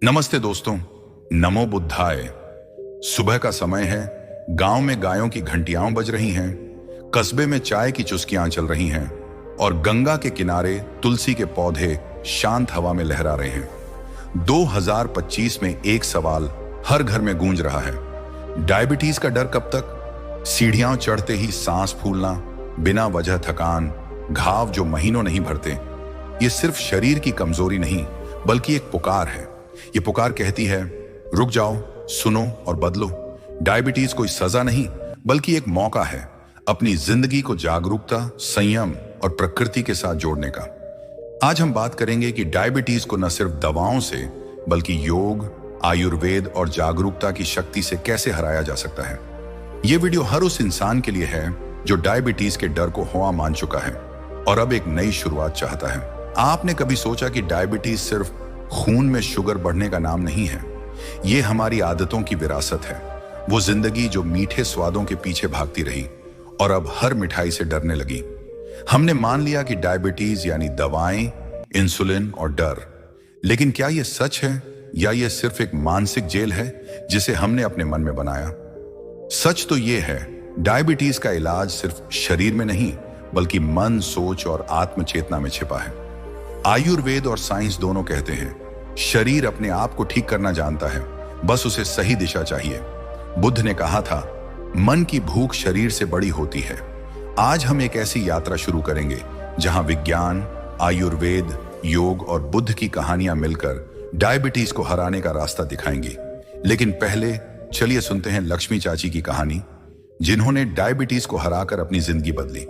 नमस्ते दोस्तों। नमो बुद्धाय। सुबह का समय है। गांव में गायों की घंटियां बज रही हैं। कस्बे में चाय की चुस्कियां चल रही हैं और गंगा के किनारे तुलसी के पौधे शांत हवा में लहरा रहे हैं। 2025 में एक सवाल हर घर में गूंज रहा है। डायबिटीज का डर कब तक? सीढ़ियां चढ़ते ही सांस फूलना, बिना वजह थकान, घाव जो महीनों नहीं भरते। ये सिर्फ शरीर की कमजोरी नहीं बल्कि एक पुकार है। ये पुकार कहती है, रुक जाओ, सुनो और बदलो। डायबिटीज कोई सजा नहीं बल्कि एक मौका है अपनी जिंदगी को जागरूकता, संयम और प्रकृति के साथ जोड़ने का। आज हम बात करेंगे कि डायबिटीज को न सिर्फ दवाओं से बल्कि योग, आयुर्वेद और जागरूकता की शक्ति से कैसे हराया जा सकता है। ये वीडियो हर उस इंसान के लिए है जो डायबिटीज के डर को हुआ मान चुका है और अब एक नई शुरुआत चाहता है। आपने कभी सोचा कि डायबिटीज सिर्फ खून में शुगर बढ़ने का नाम नहीं है? ये हमारी आदतों की विरासत है। वो जिंदगी जो मीठे स्वादों के पीछे भागती रही और अब हर मिठाई से डरने लगी। हमने मान लिया कि डायबिटीज यानी दवाएं, इंसुलिन और डर। लेकिन क्या यह सच है या यह सिर्फ एक मानसिक जेल है जिसे हमने अपने मन में बनाया? सच तो यह है, डायबिटीज का इलाज सिर्फ शरीर में नहीं बल्कि मन, सोच और आत्म चेतना में छिपा है। आयुर्वेद और साइंस दोनों कहते हैं शरीर अपने आप को ठीक करना जानता है, बस उसे सही दिशा चाहिए। बुद्ध ने कहा था, मन की भूख शरीर से बड़ी होती है। आज हम एक ऐसी यात्रा शुरू करेंगे जहां विज्ञान, आयुर्वेद, योग और बुद्ध की कहानियां मिलकर डायबिटीज को हराने का रास्ता दिखाएंगी। लेकिन पहले चलिए सुनते हैं लक्ष्मी चाची की कहानी, जिन्होंने डायबिटीज को हराकर अपनी जिंदगी बदली।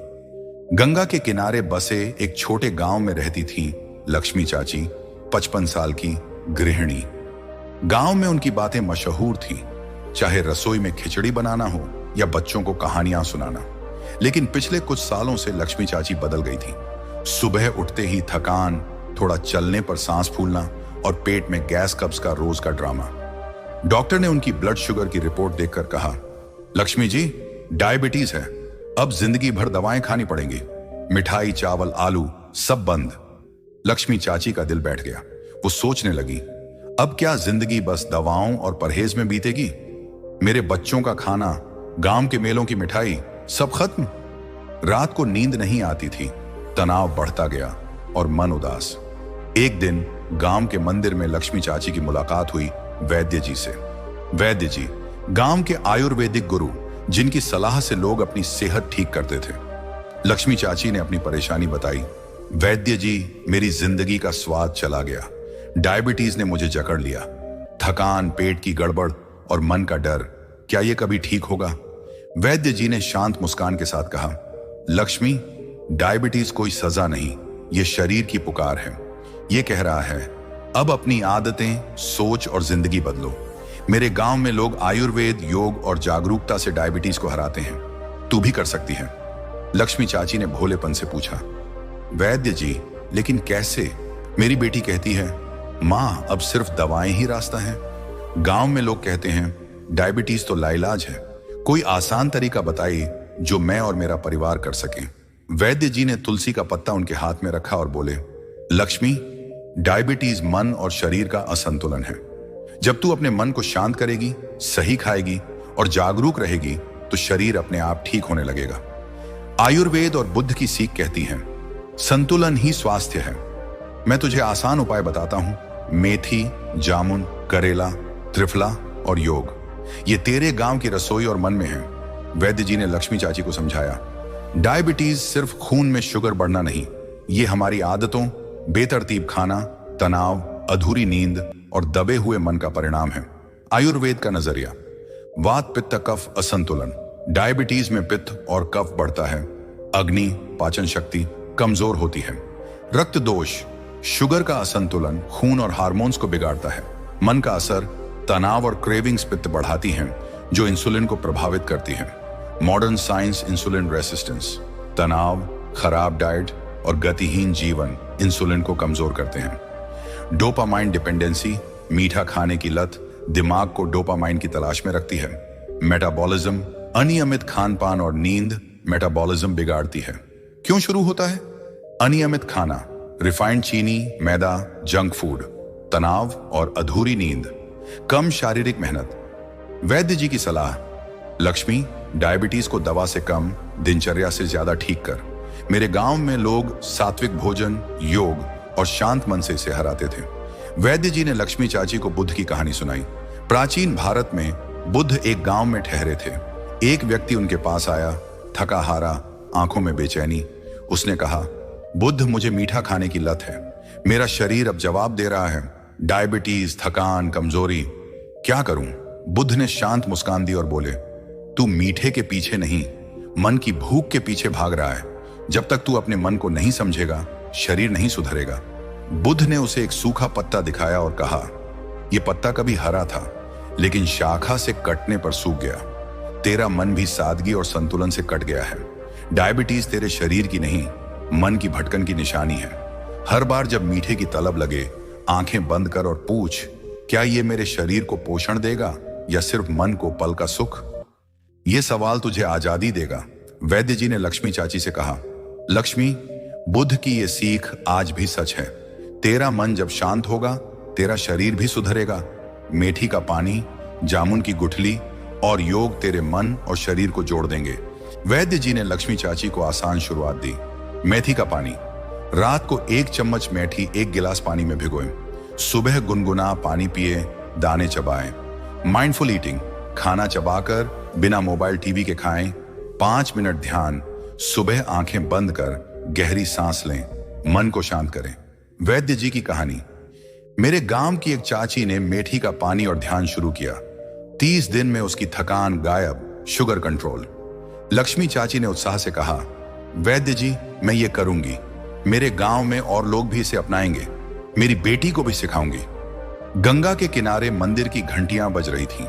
गंगा के किनारे बसे एक छोटे गांव में रहती थी लक्ष्मी चाची, 55 साल की गृहिणी। गांव में उनकी बातें मशहूर थीं, चाहे रसोई में खिचड़ी बनाना हो या बच्चों को कहानियां सुनाना। लेकिन पिछले कुछ सालों से लक्ष्मी चाची बदल गई थी। सुबह उठते ही थकान, थोड़ा चलने पर सांस फूलना और पेट में गैस कब्ज का रोज का ड्रामा। डॉक्टर ने उनकी ब्लड शुगर की रिपोर्ट देखकर कहा, लक्ष्मी जी, डायबिटीज है, अब जिंदगी भर दवाएं खानी पड़ेंगी। मिठाई, चावल, आलू सब बंद। लक्ष्मी चाची का दिल बैठ गया। वो सोचने लगी, अब क्या जिंदगी बस दवाओं और परहेज में बीतेगी? मेरे बच्चों का खाना, गांव के मेलों की मिठाई सब खत्म। रात को नींद नहीं आती थी, तनाव बढ़ता गया और मन उदास। एक दिन गांव के मंदिर में लक्ष्मी चाची की मुलाकात हुई वैद्य जी से। वैद्य जी गांव के आयुर्वेदिक गुरु, जिनकी सलाह से लोग अपनी सेहत ठीक करते थे। लक्ष्मी चाची ने अपनी परेशानी बताई। वैद्य जी, मेरी जिंदगी का स्वाद चला गया। डायबिटीज ने मुझे जकड़ लिया। थकान, पेट की गड़बड़ और मन का डर, क्या यह कभी ठीक होगा? वैद्य जी ने शांत मुस्कान के साथ कहा, लक्ष्मी, डायबिटीज कोई सजा नहीं, यह शरीर की पुकार है। यह कह रहा है, अब अपनी आदतें, सोच और जिंदगी बदलो। मेरे गांव में लोग आयुर्वेद, योग और जागरूकता से डायबिटीज को हराते हैं, तू भी कर सकती है। लक्ष्मी चाची ने भोलेपन से पूछा, वैद्य जी, लेकिन कैसे? मेरी बेटी कहती है, मां, अब सिर्फ दवाएं ही रास्ता है। गांव में लोग कहते हैं डायबिटीज तो लाइलाज है, कोई आसान तरीका बताइए जो मैं और मेरा परिवार कर सके। वैद्य जी ने तुलसी का पत्ता उनके हाथ में रखा और बोले, लक्ष्मी, डायबिटीज मन और शरीर का असंतुलन है। जब तू अपने मन को शांत करेगी, सही खाएगी और जागरूक रहेगी तो शरीर अपने आप ठीक होने लगेगा। आयुर्वेद और बुद्ध की सीख कहती है, संतुलन ही स्वास्थ्य है। मैं तुझे आसान उपाय बताता हूं, मेथी, जामुन, करेला, त्रिफला और योग। ये तेरे गांव की रसोई और मन में है। वैद्य जी ने लक्ष्मी चाची को समझाया, डायबिटीज सिर्फ खून में शुगर बढ़ना नहीं, ये हमारी आदतों, बेतरतीब खाना, तनाव, अधूरी नींद और दबे हुए मन का परिणाम है। आयुर्वेद का नजरिया, वात, पित्त, कफ असंतुलन। डायबिटीज में पित्त और कफ बढ़ता है, अग्नि, पाचन शक्ति कमजोर होती है। रक्त दोष, शुगर का असंतुलन खून और हार्मोन्स को बिगाड़ता है। मन का असर, तनाव और क्रेविंग्स पित्त बढ़ाती हैं जो इंसुलिन को प्रभावित करती है। मॉडर्न साइंस, इंसुलिन रेसिस्टेंस, तनाव, खराब डाइट और गतिहीन जीवन इंसुलिन को कमजोर करते हैं। डोपामाइन डिपेंडेंसी, मीठा खाने की लत दिमाग को डोपामाइन की तलाश में रखती है। मेटाबॉलिज्म, अनियमित खान पान और नींद मेटाबॉलिज्म बिगाड़ती है। क्यों शुरू होता है? अनियमित खाना, रिफाइंड चीनी, मैदा, जंक फूड। तनाव और अधूरी नींद, कम शारीरिक मेहनत। वैद्य जी की सलाह, लक्ष्मी, डायबिटीज को दवा से कम, दिनचर्या से ज्यादा ठीक कर। मेरे गांव में लोग सात्विक भोजन, योग और शांत मन से इसे हराते थे। वैद्य जी ने लक्ष्मी चाची को बुद्ध की कहानी सुनाई। प्राचीन भारत में बुद्ध एक गांव में ठहरे थे। एक व्यक्ति उनके पास आया, थका हारा, आंखों में बेचैनी। उसने कहा, बुद्ध, मुझे मीठा खाने की लत है। मेरा शरीर अब जवाब दे रहा है, डायबिटीज, थकान, कमजोरी, क्या करूं? बुद्ध ने शांत मुस्कान दी और बोले, तू मीठे के पीछे नहीं, मन की भूख के पीछे भाग रहा है। जब तक तू अपने मन को नहीं समझेगा, शरीर नहीं सुधरेगा। बुद्ध ने उसे एक सूखा पत्ता दिखाया और कहा, यह पत्ता कभी हरा था, लेकिन शाखा से कटने पर सूख गया। तेरा मन भी सादगी और संतुलन से कट गया है। डायबिटीज तेरे शरीर की नहीं, मन की भटकन की निशानी है। हर बार जब मीठे की तलब लगे, आंखें बंद कर और पूछ, क्या ये मेरे शरीर को पोषण देगा या सिर्फ मन को पल का सुख? ये सवाल तुझे आजादी देगा। वैद्य जी ने लक्ष्मी चाची से कहा, लक्ष्मी, बुद्ध की ये सीख आज भी सच है। तेरा मन जब शांत होगा, तेरा शरीर भी सुधरेगा। मेथी का पानी, जामुन की गुठली और योग तेरे मन और शरीर को जोड़ देंगे। वैद्य जी ने लक्ष्मी चाची को आसान शुरुआत दी। मेथी का पानी, रात को 1 चम्मच मेथी 1 गिलास पानी में भिगोएं। सुबह गुनगुना पानी पिए, दाने चबाएं। माइंडफुल ईटिंग, खाना चबाकर बिना मोबाइल टीवी के खाएं। 5 मिनट ध्यान, सुबह आंखें बंद कर गहरी सांस लें, मन को शांत करें। वैद्य जी की कहानी, मेरे गांव की एक चाची ने मेथी का पानी और ध्यान शुरू किया। 30 दिन में उसकी थकान गायब, शुगर कंट्रोल। लक्ष्मी चाची ने उत्साह से कहा, वैद्य जी, मैं ये करूंगी। मेरे गांव में और लोग भी इसे अपनाएंगे। मेरी बेटी को भी सिखाऊंगी। गंगा के किनारे मंदिर की घंटियां बज रही थीं।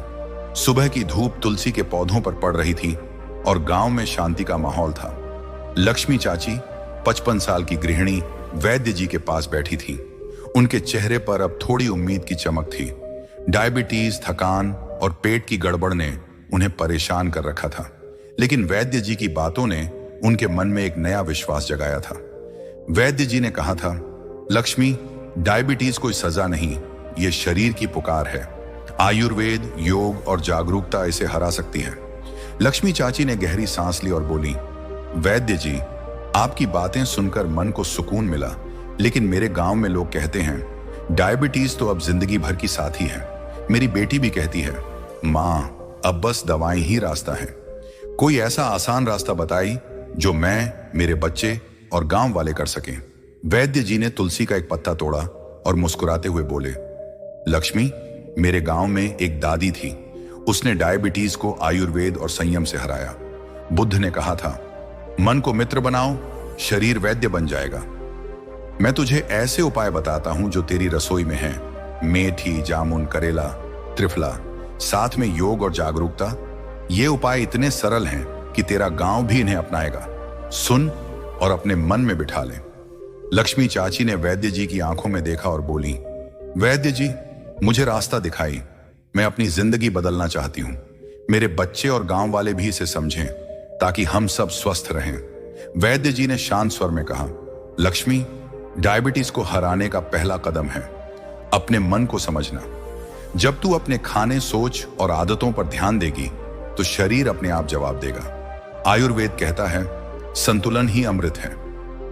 सुबह की धूप तुलसी के पौधों पर पड़ रही थी और गांव में शांति का माहौल था। लक्ष्मी चाची 55 साल की गृहिणी वैद्य जी के पास बैठी थी। उनके चेहरे पर अब थोड़ी उम्मीद की चमक थी। डायबिटीज, थकान और पेट की गड़बड़ ने उन्हें परेशान कर रखा था, लेकिन वैद्य जी की बातों ने उनके मन में एक नया विश्वास जगाया था। वैद्य जी ने कहा था, लक्ष्मी, डायबिटीज कोई सजा नहीं, ये शरीर की पुकार है। आयुर्वेद, योग और जागरूकता इसे हरा सकती है। लक्ष्मी चाची ने गहरी सांस ली और बोली, वैद्य जी, आपकी बातें सुनकर मन को सुकून मिला, लेकिन मेरे गांव में लोग कहते हैं डायबिटीज तो अब जिंदगी भर की साथी है। मेरी बेटी भी कहती है, माँ, अब बस दवाएं ही रास्ता है। कोई ऐसा आसान रास्ता बताई जो मैं, मेरे बच्चे और गांव वाले कर सकें। वैद्य जी ने तुलसी का एक पत्ता तोड़ा और मुस्कुराते हुए बोले, लक्ष्मी, मेरे गांव में एक दादी थी। उसने डायबिटीज को आयुर्वेद और संयम से हराया। बुद्ध ने कहा था, मन को मित्र बनाओ, शरीर वैद्य बन जाएगा। मैं तुझे ऐसे उपाय बताता हूं जो तेरी रसोई में हैं। मेथी, जामुन, करेला, त्रिफला, साथ में योग और जागरूकता। ये उपाय इतने सरल हैं कि तेरा गांव भी इन्हें अपनाएगा। सुन और अपने मन में बिठा ले। लक्ष्मी चाची ने वैद्य जी की आंखों में देखा और बोली, वैद्य जी, मुझे रास्ता दिखाई। मैं अपनी जिंदगी बदलना चाहती हूँ। मेरे बच्चे और गांव वाले भी इसे समझें ताकि हम सब स्वस्थ रहें। वैद्य जी ने शांत स्वर में कहा, लक्ष्मी, डायबिटीज को हराने का पहला कदम है अपने मन को समझना। जब तू अपने खाने, सोच और आदतों पर ध्यान देगी तो शरीर अपने आप जवाब देगा। आयुर्वेद कहता है, संतुलन ही अमृत है।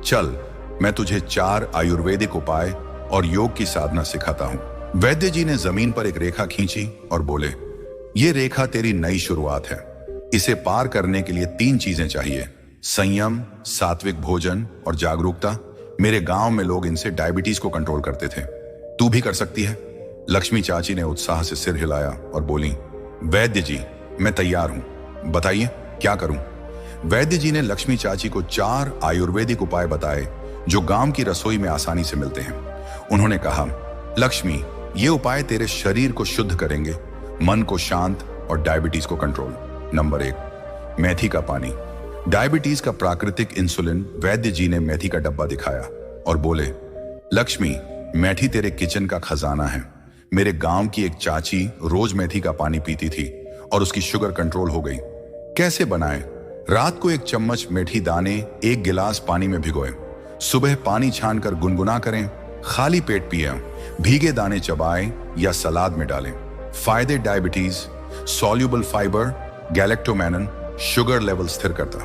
चल, मैं तुझे 4 आयुर्वेदिक उपाय और योग की साधना सिखाता हूं। वैद्य जी ने जमीन पर एक रेखा खींची और बोले, ये रेखा तेरी नई शुरुआत है। इसे पार करने के लिए 3 चीजें चाहिए, संयम, सात्विक भोजन और जागरूकता। मेरे गांव में लोग इनसे डायबिटीज को कंट्रोल करते थे। तू भी कर सकती है। लक्ष्मी चाची ने उत्साह से सिर हिलाया और बोली, वैद्य जी, मैं तैयार हूं, बताइए क्या करूं। वैद्य जी ने लक्ष्मी चाची को 4 आयुर्वेदिक उपाय बताए जो गांव की रसोई में आसानी से मिलते हैं। उन्होंने कहा, लक्ष्मी, ये उपाय तेरे शरीर को शुद्ध करेंगे, मन को शांत और डायबिटीज को कंट्रोल। नंबर 1, मेथी का पानी। डायबिटीज का प्राकृतिक इंसुलिन। वैद्य जी ने मेथी का डब्बा दिखाया और बोले, लक्ष्मी, मेथी तेरे किचन का खजाना है। मेरे गांव की एक चाची रोज मेथी का पानी पीती थी और उसकी शुगर कंट्रोल हो गई। कैसे बनाएं? रात को 1 चम्मच मेथी दाने 1 गिलास पानी में भिगोएं। सुबह पानी छानकर गुनगुना करें। खाली पेट पिएं, भीगे दाने चबाएं या सलाद में डालें। फायदे diabetes, soluble fibre, galactomannan, sugar level स्थिर करता।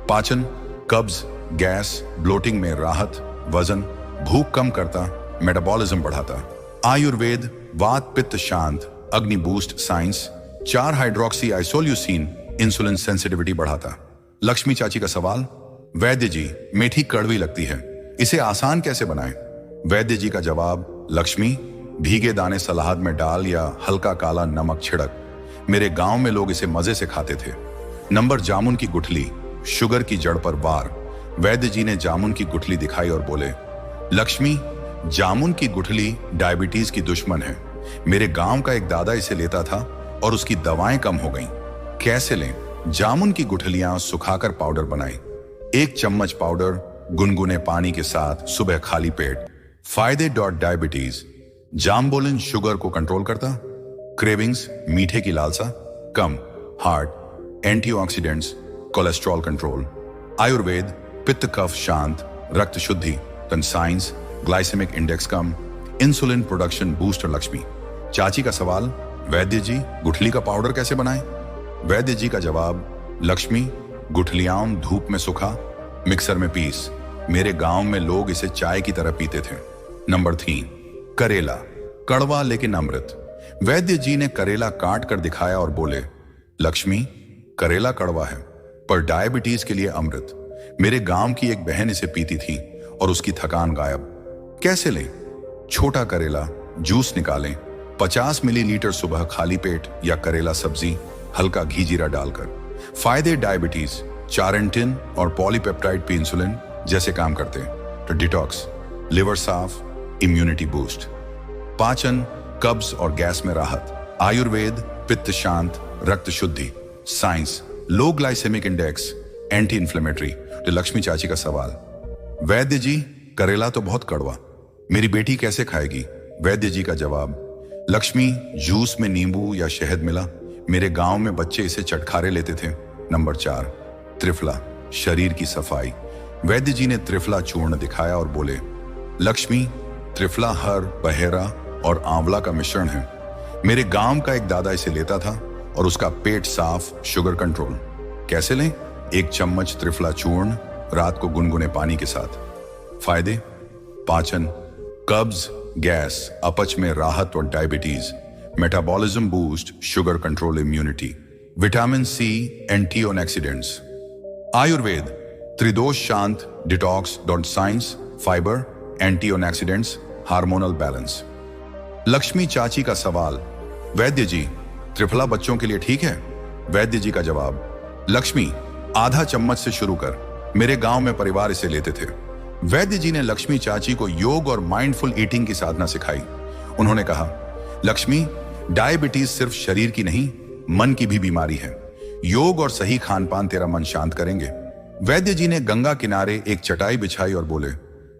पाचन, कब्ज, गैस, ब्लोटिंग में राहत, वजन, भूख कम करता, मेटाबॉलिज्म बढ़ाता। आयुर्वेद, वात पित्त शांत, अग्नि boost science, 4 hydroxy isoleucine, insulin sensitivity बढ़ाता। लक्ष्मी चाची का सवाल, वैद्य जी मेथी कड़वी लगती है, इसे आसान कैसे बनाएं? वैद्य जी का जवाब, लक्ष्मी भीगे दाने सलाद में डाल या हल्का काला नमक छिड़क। मेरे गांव में लोग इसे मजे से खाते थे। नंबर, जामुन की गुठली, शुगर की जड़ पर वार। वैद्य जी ने जामुन की गुठली दिखाई और बोले, लक्ष्मी जामुन की गुठली डायबिटीज की दुश्मन है। मेरे गांव का एक दादा इसे लेता था और उसकी दवाएं कम हो गईं। कैसे लें? जामुन की गुठलियां सुखाकर पाउडर बनाएं। 1 चम्मच पाउडर गुनगुने पानी के साथ सुबह खाली पेट। फायदे, डायबिटीज, जामबोलिन शुगर को कंट्रोल करता, क्रेविंग्स मीठे की लालसा कम, heart, antioxidants, cholesterol control. Ayurveda, पित्त कफ शांत, रक्त शुद्धि, साइंस, ग्लाइसेमिक इंडेक्स कम, इंसुलिन प्रोडक्शन बूस्टर। लक्ष्मी चाची का सवाल, वैद्य जी गुठली का पाउडर कैसे बनाएं? वैद्य जी का जवाब, लक्ष्मी गुठलियां धूप में सुखा, मिक्सर में पीस। मेरे गांव में लोग इसे चाय की तरह पीते थे। नंबर 3, करेला, कड़वा लेकिन अमृत। वैद्य जी ने करेला काट कर दिखाया और बोले, लक्ष्मी करेला कड़वा है पर डायबिटीज के लिए अमृत। मेरे गांव की एक बहन इसे पीती थी और उसकी थकान गायब। कैसे लें? छोटा करेला, जूस निकालें, 50 मिलीलीटर सुबह खाली पेट या करेला सब्जी, हल्का घी जीरा डालकर। फायदे, डायबिटीज, चारेंटिन और पॉलीपेप्टाइड पे इंसुलिन जैसे काम करते हैं। तो डिटॉक्स, लिवर साफ, इम्यूनिटी बूस्ट। पाचन, कब्ज और गैस में राहत। आयुर्वेद, पित्त शांत, रक्त शुद्धि। साइंस, लो ग्लाइसेमिक इंडेक्स, एंटी इंफ्लेमेटरी। तो लक्ष्मी चाची का सवाल, वैद्य जी करेला तो बहुत कड़वा, मेरी बेटी कैसे खाएगी? वैद्य जी का जवाब, लक्ष्मी जूस में नींबू या शहद मिला, मेरे गांव में बच्चे इसे चटखारे लेते थे। नंबर 4, त्रिफला, शरीर की सफाई। वैद्य जी ने त्रिफला चूर्ण दिखाया और बोले, लक्ष्मी त्रिफला हर, बहेरा और आंवला का मिश्रण है। मेरे गांव का एक दादा इसे लेता था और उसका पेट साफ, शुगर कंट्रोल। कैसे लें? 1 चम्मच त्रिफला चूर्ण रात को गुनगुने पानी के साथ। फायदे, पाचन, कब्ज, गैस, अपच में राहत और diabetes, metabolism boost, sugar control, immunity. Vitamin C, antioxidants. Ayurveda, त्रिदोष शांत, detox, science, fibre, antioxidants, hormonal balance. Lakshmi चाची का सवाल, वैद्य जी त्रिफला बच्चों के लिए ठीक है? वैद्य जी का जवाब, लक्ष्मी आधा चम्मच से शुरू कर, मेरे गांव में परिवार इसे लेते थे। वैद्य जी ने लक्ष्मी चाची को योग और माइंडफुल ईटिंग की साधना सिखाई। उन्होंने कहा, लक्ष्मी डायबिटीज सिर्फ शरीर की नहीं, मन की भी बीमारी है। योग और सही खान पान तेरा मन शांत करेंगे। वैद्य जी ने गंगा किनारे एक चटाई बिछाई और बोले,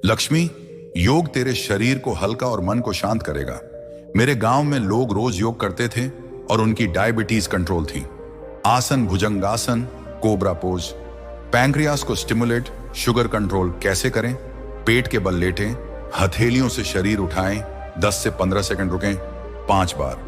लक्ष्मी योग तेरे शरीर को हल्का और मन को शांत करेगा। मेरे गांव में लोग रोज योग करते थे और उनकी डायबिटीज कंट्रोल थी। आसन, भुजंगासन, कोबरा पोज। पैंक्रियास को स्टिमुलेट, शुगर कंट्रोल कैसे करें? पेट के बल लेटें, हथेलियों से शरीर उठाएं, 10 से 15 सेकंड रुकें, 5 बार।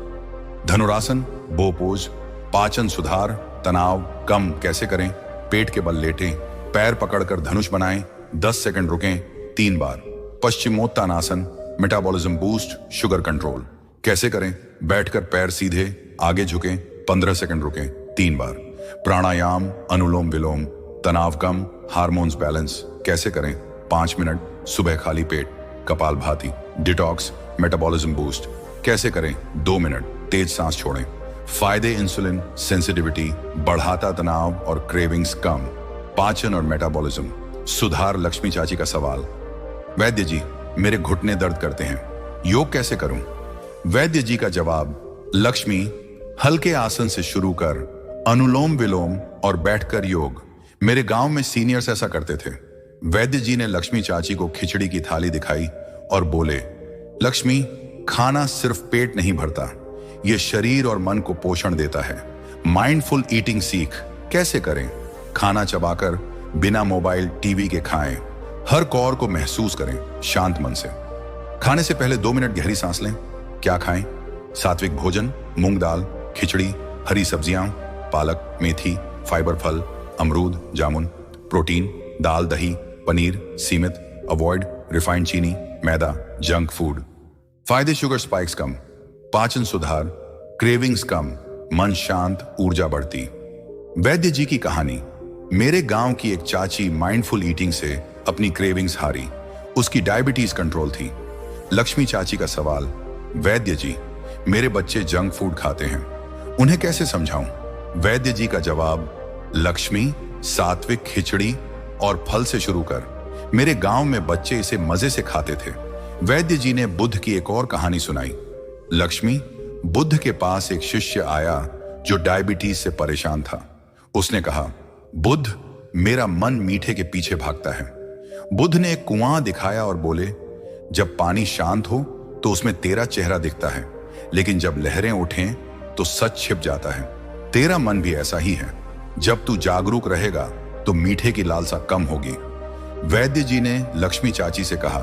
धनुरासन, बो पोज। पाचन सुधार, तनाव कम कैसे करें? पेट के बल लेटें, पैर पकड़कर धनुष बनाएं, 10 सेकंड रुकें, 3 बार। पश्चिमोत्तानासन, मेटाबॉलिज्म बूस्ट, शुगर कंट्रोल कैसे करें? बैठकर पैर सीधे आगे झुकें, 15 सेकंड रुकें, 3 बार। प्राणायाम, अनुलोम विलोम, तनाव कम, हार्मोन्स बैलेंस कैसे करें? 5 मिनट सुबह खाली पेट, कपालभाति। डिटॉक्स, मेटाबॉलिज्म बूस्ट कैसे करें? 2 मिनट तेज सांस छोड़ें। फायदे, इंसुलिन सेंसिटिविटी बढ़ाता, तनाव और क्रेविंग्स कम, पाचन और मेटाबॉलिज्म सुधार। लक्ष्मी चाची का सवाल, वैद्य जी मेरे घुटने दर्द करते हैं, योग कैसे करूं? वैद्य जी का जवाब, लक्ष्मी हल्के आसन से शुरू कर, अनुलोम विलोम और बैठकर योग। मेरे गांव में सीनियर्स ऐसा करते थे। वैद्य जी ने लक्ष्मी चाची को खिचड़ी की थाली दिखाई और बोले, लक्ष्मी खाना सिर्फ पेट नहीं भरता, यह शरीर और मन को पोषण देता है। माइंडफुल ईटिंग सीख कैसे करें? खाना चबाकर बिना मोबाइल टीवी के खाएं, हर कौर को महसूस करें शांत मन से। खाने से पहले 2 मिनट गहरी सांस लें। क्या खाएं? सात्विक भोजन, मूंग दाल, खिचड़ी, हरी सब्जियां, पालक, मेथी, फाइबर फल, अमरूद, जामुन। प्रोटीन, दाल, दही, पनीर, सीमित। अवॉइड रिफाइंड चीनी, मैदा, जंक फूड। फायदे: शुगर स्पाइक्स कम, पाचन सुधार, क्रेविंग्स कम, मन शांत, ऊर्जा बढ़ती। वैद्य जी की कहानी। मेरे गांव की एक चाची माइंडफुल ईटिंग से अपनी क्रेविंग्स हारी। उसकी डायबिटीज कंट्रोल थी। लक्ष्मी चाची का सवाल: वैद्य जी, मेरे बच्चे जंक फूड खाते हैं, उन्हें कैसे समझाऊं? वैद्य जी का जवाब: लक्ष्मी, सात्विक खिचड़ी और फल से शुरू कर। मेरे गांव में बच्चे इसे मजे से खाते थे। वैद्य जी ने बुद्ध की एक और कहानी सुनाई। लक्ष्मी, बुद्ध के पास एक शिष्य आया जो डायबिटीज से परेशान था। उसने कहा, बुद्ध, मेरा मन मीठे के पीछे भागता है। बुद्ध ने एक कुआं दिखाया और बोले, जब पानी शांत हो तो उसमें तेरा चेहरा दिखता है, लेकिन जब लहरें उठें तो सच छिप जाता है। तेरा मन भी ऐसा ही है। जब तू जागरूक रहेगा तो मीठे की लालसा कम होगी। वैद्य जी ने लक्ष्मी चाची से कहा,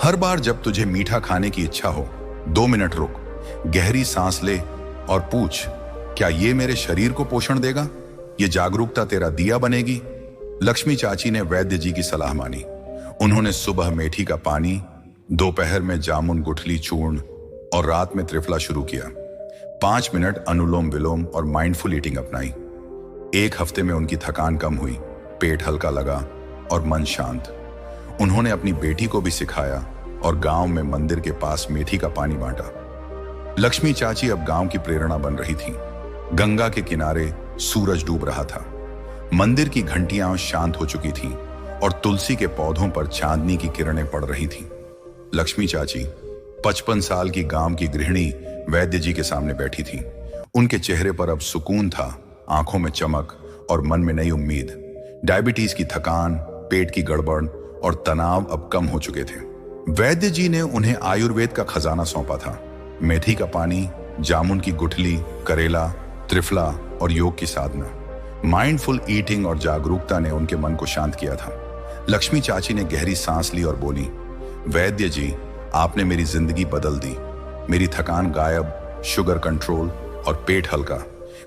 हर बार जब तुझे मीठा खाने की इच्छा हो, 2 मिनट रुक, गहरी सांस ले और पूछ, क्या ये मेरे शरीर को पोषण देगा? ये जागरूकता तेरा दिया बनेगी। लक्ष्मी चाची ने वैद्य जी की सलाह मानी। उन्होंने सुबह मेथी का पानी, दोपहर में जामुन गुठली चूर्ण और रात में त्रिफला शुरू किया। 5 मिनट अनुलोम विलोम और माइंडफुल ईटिंग अपनाई। 1 हफ्ते में उनकी थकान कम हुई, पेट हल्का लगा और मन शांत। उन्होंने अपनी बेटी को भी सिखाया और गांव में मंदिर के पास मेथी का पानी बांटा। लक्ष्मी चाची अब गांव की प्रेरणा बन रही थी। गंगा के किनारे सूरज डूब रहा था। मंदिर की घंटियां शांत हो चुकी थीं और तुलसी के पौधों पर चांदनी की किरणें पड़ रही थीं। लक्ष्मी चाची 55 साल की गांव की गृहिणी वैद्य जी के सामने बैठी थी। उनके चेहरे पर अब सुकून था, आंखों में चमक और मन में नई उम्मीद। डायबिटीज की थकान, पेट की गड़बड़ और तनाव अब कम हो चुके थे। वैद्य जी ने उन्हें आयुर्वेद का खजाना सौंपा था। मेथी का पानी, जामुन की गुठली, करेला, त्रिफला और योग की साधना। माइंडफुल ईटिंग और जागरूकता ने उनके मन को शांत किया था। लक्ष्मी चाची ने गहरी सांस ली और बोली, वैद्य जी, आपने मेरी जिंदगी बदल दी। मेरी थकान गायब, शुगर कंट्रोल और पेट हल्का।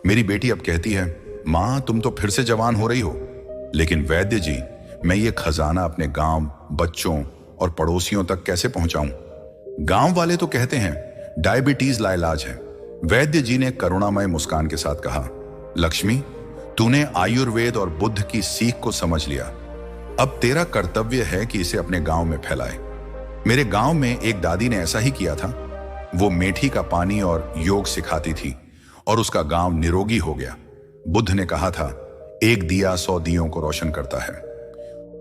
मेरी बेटी अब कहती है, माँ तुम तो फिर से जवान हो रही हो। लेकिन वैद्य जी, मैं ये खजाना अपने गांव, बच्चों और पड़ोसियों तक कैसे पहुंचाऊं? गांव वाले तो कहते हैं डायबिटीज लाइलाज है। वैद्य जी ने करुणामय मुस्कान के साथ कहा, लक्ष्मी, तूने आयुर्वेद और बुद्ध की सीख को समझ लिया। अब तेरा कर्तव्य है कि इसे अपने गांव में फैलाए। मेरे गांव में एक दादी ने ऐसा ही किया था। वो मेथी का पानी और योग सिखाती थी और उसका गांव निरोगी हो गया। बुद्ध ने कहा था, एक दिया 100 दियों को रोशन करता है।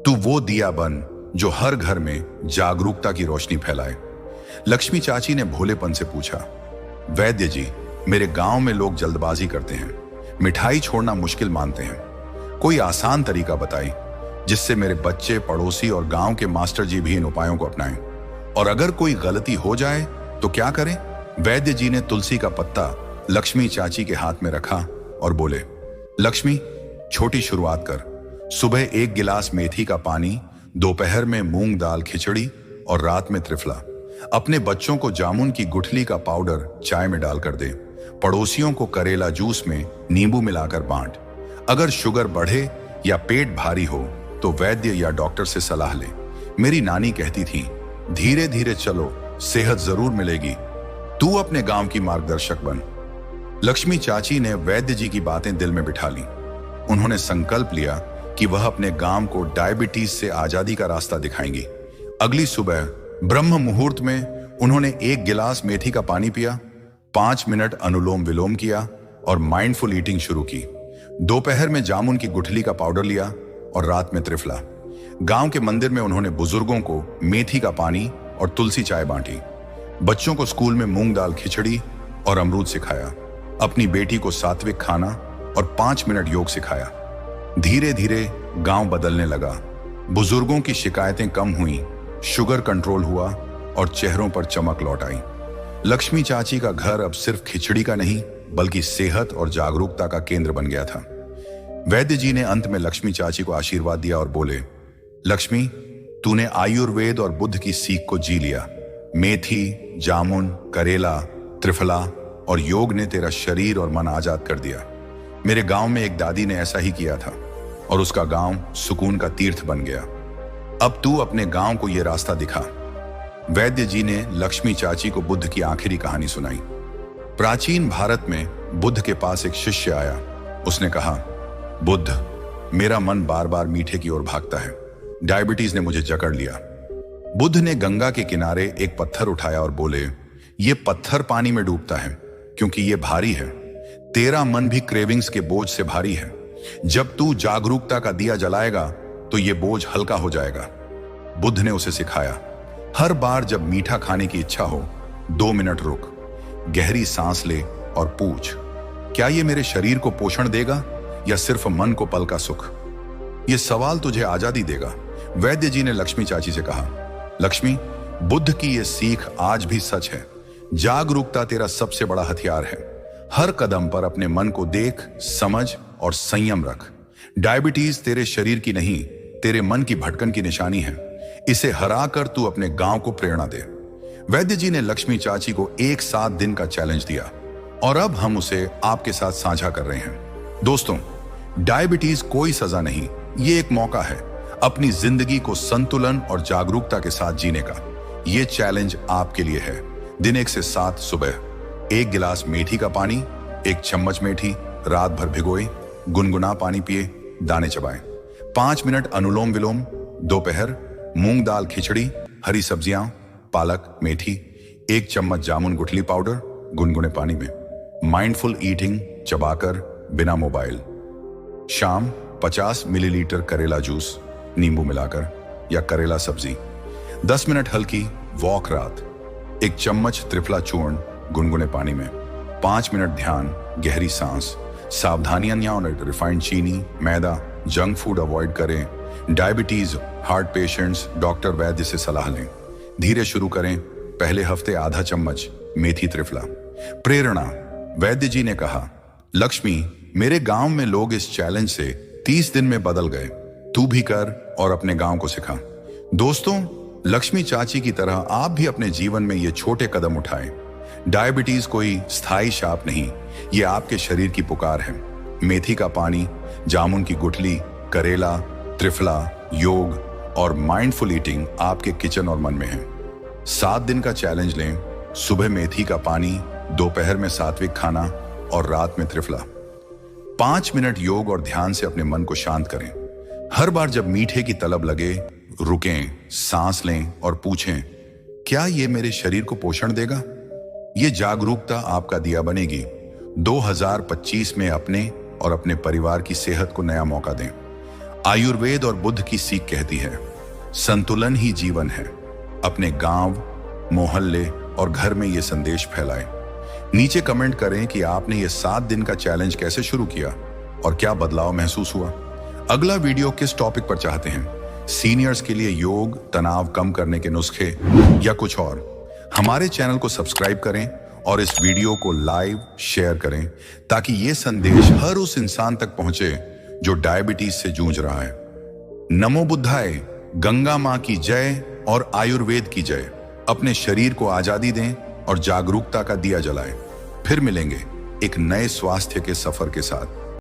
तू वो दिया बन जो हर घर में जागरूकता की रोशनी फैलाए। लक्ष्मी चाची ने भोलेपन से पूछा, वैद्य जी, मेरे गांव में लोग जल्दबाजी करते हैं, मिठाई छोड़ना मुश्किल मानते हैं। कोई आसान तरीका बताइए जिससे मेरे बच्चे, पड़ोसी और गांव के मास्टर जी भी इन उपायों को अपनाएं। और अगर कोई गलती हो जाए तो क्या करें? वैद्य जी ने तुलसी का पत्ता लक्ष्मी चाची के हाथ में रखा और बोले, लक्ष्मी, छोटी शुरुआत कर। सुबह 1 गिलास मेथी का पानी, दोपहर में मूंग दाल खिचड़ी और रात में त्रिफला। अपने बच्चों को जामुन की गुठली का पाउडर चाय में डालकर दे। पड़ोसियों को करेला जूस में नींबू मिलाकर बांट। अगर शुगर बढ़े या पेट भारी हो तो वैद्य या डॉक्टर से सलाह ले। मेरी नानी कहती थी, धीरे धीरे चलो, सेहत जरूर मिलेगी। तू अपने गांव की मार्गदर्शक बन। लक्ष्मी चाची ने वैद्य जी की बातें दिल में बिठा ली। उन्होंने संकल्प लिया कि वह अपने गांव को डायबिटीज से आजादी का रास्ता दिखाएंगी। अगली सुबह ब्रह्म मुहूर्त में उन्होंने 1 गिलास मेथी का पानी पिया, 5 मिनट अनुलोम विलोम किया और माइंडफुल ईटिंग शुरू की। दोपहर में जामुन की गुठली का पाउडर लिया और रात में त्रिफला। गांव के मंदिर में उन्होंने बुजुर्गों को मेथी का पानी और तुलसी चाय बांटी। बच्चों को स्कूल में मूंग दाल खिचड़ी और अमरूद सिखाया। अपनी बेटी को सात्विक खाना और 5 मिनट योग सिखाया। धीरे धीरे गांव बदलने लगा। बुजुर्गों की शिकायतें कम हुई, शुगर कंट्रोल हुआ और चेहरों पर चमक लौट आई। लक्ष्मी चाची का घर अब सिर्फ खिचड़ी का नहीं बल्कि सेहत और जागरूकता का केंद्र बन गया था। वैद्य जी ने अंत में लक्ष्मी चाची को आशीर्वाद दिया और बोले, लक्ष्मी, तूने आयुर्वेद और बुद्ध की सीख को जी लिया। मेथी, जामुन, करेला, त्रिफला और योग ने तेरा शरीर और मन आजाद कर दिया। मेरे गांव में एक दादी ने ऐसा ही किया था और उसका गांव सुकून का तीर्थ बन गया। अब तू अपने गांव को यह रास्ता दिखा। वैद्य जी ने लक्ष्मी चाची को बुद्ध की आखिरी कहानी सुनाई। प्राचीन भारत में बुद्ध के पास एक शिष्य आया। उसने कहा, बुद्ध, मेरा मन बार बार मीठे की ओर भागता है। डायबिटीज ने मुझे जकड़ लिया। बुद्ध ने गंगा के किनारे एक पत्थर उठाया और बोले, ये पत्थर पानी में डूबता है क्योंकि ये भारी है। तेरा मन भी क्रेविंग्स के बोझ से भारी है। जब तू जागरूकता का दिया जलाएगा तो ये बोझ हल्का हो जाएगा। बुद्ध ने उसे सिखाया, हर बार जब मीठा खाने की इच्छा हो, 2 मिनट रुक, गहरी सांस ले और पूछ, क्या ये मेरे शरीर को पोषण देगा या सिर्फ मन को पल का सुख? ये सवाल तुझे आजादी देगा। वैद्य जी ने लक्ष्मी चाची से कहा, लक्ष्मी, बुद्ध की ये सीख आज भी सच है। जागरूकता तेरा सबसे बड़ा हथियार है। हर कदम पर अपने मन को देख, समझ और संयम रख। डायबिटीज तेरे शरीर की नहीं, तेरे मन की भटकन की निशानी है। इसे हराकर तू अपने गांव को प्रेरणा दे। वैद्य जी ने लक्ष्मी चाची को एक 7 दिन का चैलेंज दिया और अब हम उसे आपके साथ साझा कर रहे हैं। दोस्तों, डायबिटीज कोई सजा नहीं, ये एक मौका है अपनी जिंदगी को संतुलन और जागरूकता के साथ जीने का। ये चैलेंज आपके लिए है। दिन 1 से 7 सुबह 1 गिलास मेथी का पानी, 1 चम्मच मेथी रात भर भिगोए, गुनगुना पानी पिए, दाने चबाएं। 5 मिनट अनुलोम विलोम। दोपहर मूंग दाल खिचड़ी, हरी सब्जियां, पालक, मेथी, 1 चम्मच जामुन गुठली पाउडर, गुनगुने पानी में। माइंडफुल ईटिंग, चबाकर, बिना मोबाइल। शाम 50 मिलीलीटर करेला जूस, नींबू मिलाकर या करेला सब्जी। 10 मिनट हल्की वॉक रात। 1 चम्मच त्रिफला चूर्ण, गुनगुने पानी में। 5 मिनट ध्यान, गहरी सांस। सावधानियां रिफाइंड चीनी, मैदा, जंक फूड अवॉइड करें। डायबिटीज, हार्ट पेशेंट्स डॉक्टर वैद्य से सलाह लें। धीरे शुरू करें। पहले हफ्ते आधा चम्मच मेथी त्रिफला। प्रेरणा, वैद्य जी ने कहा, लक्ष्मी, मेरे गांव में लोग इस चैलेंज से 30 दिन में बदल गए। तू भी कर और अपने गांव को सिखा। दोस्तों, लक्ष्मी चाची की तरह आप भी अपने जीवन में ये छोटे कदम उठाएं। डायबिटीज कोई स्थायी शाप नहीं, ये आपके शरीर की पुकार है। मेथी का पानी, जामुन की गुठली, करेला, त्रिफला, योग और माइंडफुल ईटिंग आपके किचन और मन में है। 7 दिन का चैलेंज लें। सुबह मेथी का पानी, दोपहर में सात्विक खाना और रात में त्रिफला। 5 मिनट योग और ध्यान से अपने मन को शांत करें। हर बार जब मीठे की तलब लगे, रुकें, सांस लें और पूछें, क्या ये मेरे शरीर को पोषण देगा? ये जागरूकता आपका दिया बनेगी। 2025 में अपने और अपने परिवार की सेहत को नया मौका दें। आयुर्वेद और बुद्ध की सीख कहती है, संतुलन ही जीवन है। अपने गांव, मोहल्ले और घर में ये संदेश फैलाएं। नीचे कमेंट करें कि आपने ये 7 दिन का चैलेंज कैसे शुरू किया और क्या बदलाव महसूस हुआ। अगला वीडियो किस टॉपिक पर चाहते हैं? सीनियर्स के लिए योग, तनाव कम करने के नुस्खे या कुछ और? हमारे चैनल को सब्सक्राइब करें और इस वीडियो को लाइव शेयर करें ताकि ये संदेश हर उस इंसान तक पहुंचे जो डायबिटीज से जूझ रहा है। नमो बुद्धाय, गंगा मां की जय और आयुर्वेद की जय। अपने शरीर को आजादी दें और जागरूकता का दिया जलाएं। फिर मिलेंगे एक नए स्वास्थ्य के सफर के साथ।